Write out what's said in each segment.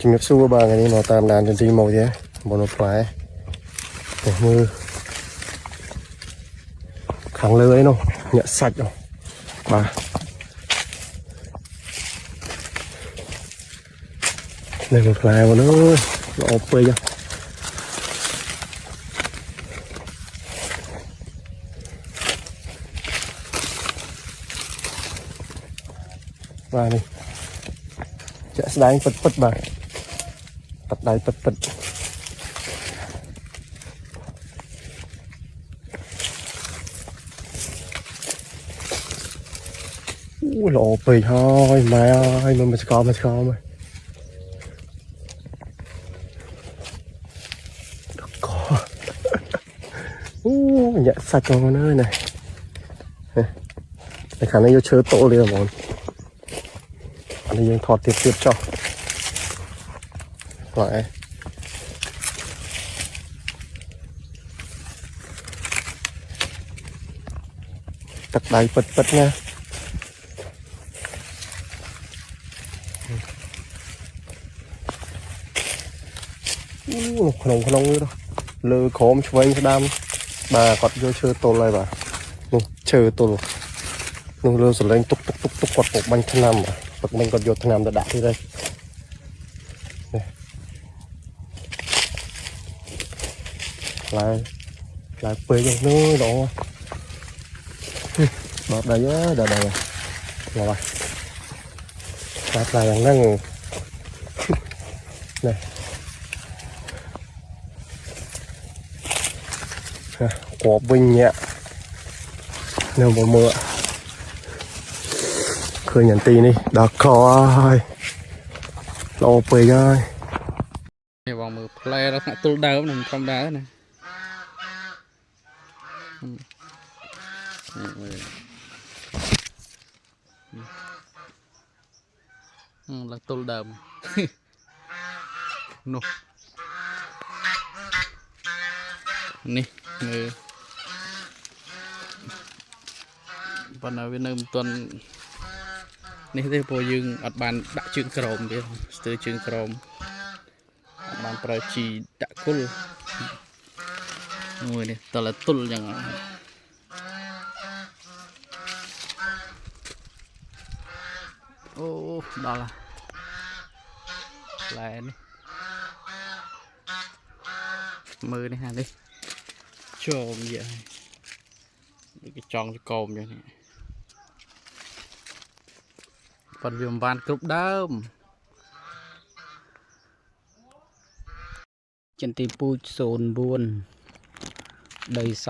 ជំរាបសួរបាទថ្ងៃនេះមកតាមដានចន្ទីមកទេបងនៅផ្លែមើលខាងលើអីនោះញាក់សាច់នោះបាទនេះមើលផ្លែបងអើយល្អពេកបាទនេះចាក់ស្ដែងពិតពិតបាទបដដៃពិតពិតអូល្អពេកហើយម៉ែអើយមិនស្គាល់មើលកអូញាក់សាច់មកនៅនេះតែខាងនេះយកឈើតូលទេបងអានេះយើងថតទៀតចុះបាទទឹកដៃពិតពិតណាអូក្នុងនេះលើក្រោមឆ្វេងស្ដាំបាទគាត់យកឈើទល់ហើយបាទនោះឈើទល់នោះលើសលេងទុកគាត់ពុកបាញ់ថ្នាំទឹកមិញគាត់យកថ្នាំទៅដាក់ទៀតហើយឡើងពេកនោះល្អបត់ដៃដល់មកហើយតែផ្លែយ៉ាងហ្នឹងនេះគប់វិញញាក់នៅមើលឃើញយ៉ាងទីនេះដល់កហើយល្អពេកហើយនេះបងមើលផ្លែដល់ថ្នាក់ទល់ដើមនឹងធម្មតាណាឡើងទល់ដើមនោះនេះមើលប៉ុន្តែវានៅមិនទាន់នេះទេព្រោះយើងអត់បានដាក់ជើងក្រោមទេស្ទើរជើងក្រោមអត់បានប្រើជីដាក់គុលមួយនេះតលទល់យ៉ាងអូដល់ឡែនេះមើលនេះហានេះចូលវាដូចcáiចង់ចកោមយ៉ាងនេះប៉ុន្តែវាមិនបានគ្រប់ដើមចន្ទីពូជ09ដីស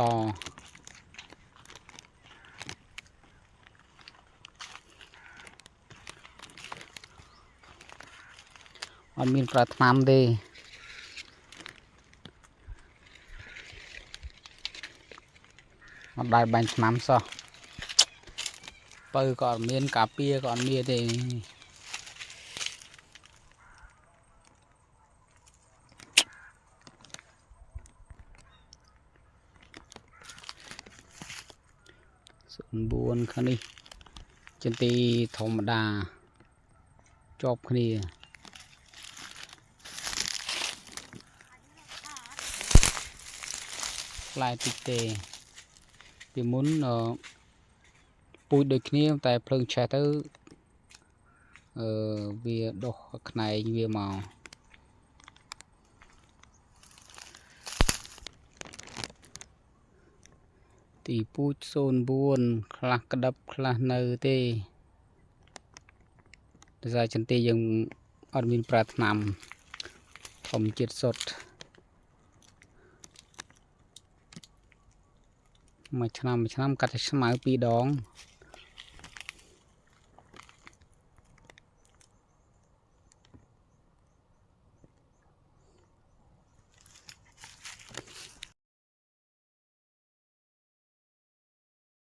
អត់មានប្រើថ្នាំទេអត់ដែរបាញ់ថ្នាំសោះបើក៏អត់មានកាពីក៏អត់មានទេ09ខាងនេះចន្ទីធម្មតាជាប់គ្នាផ្លែតិចទេពីមុនពូជដូចគ្នាតែភ្លើងឆេះទៅវាដុះខ្នែងវាមកទីពូជ09ខ្លះក្តឹបខ្លះនៅទេដោយសារចន្ទីយើងអត់មានប្រើថ្នាំធម្មជាតិសុទ្ធមួយឆ្នាំកាត់តែស្មៅ2ដង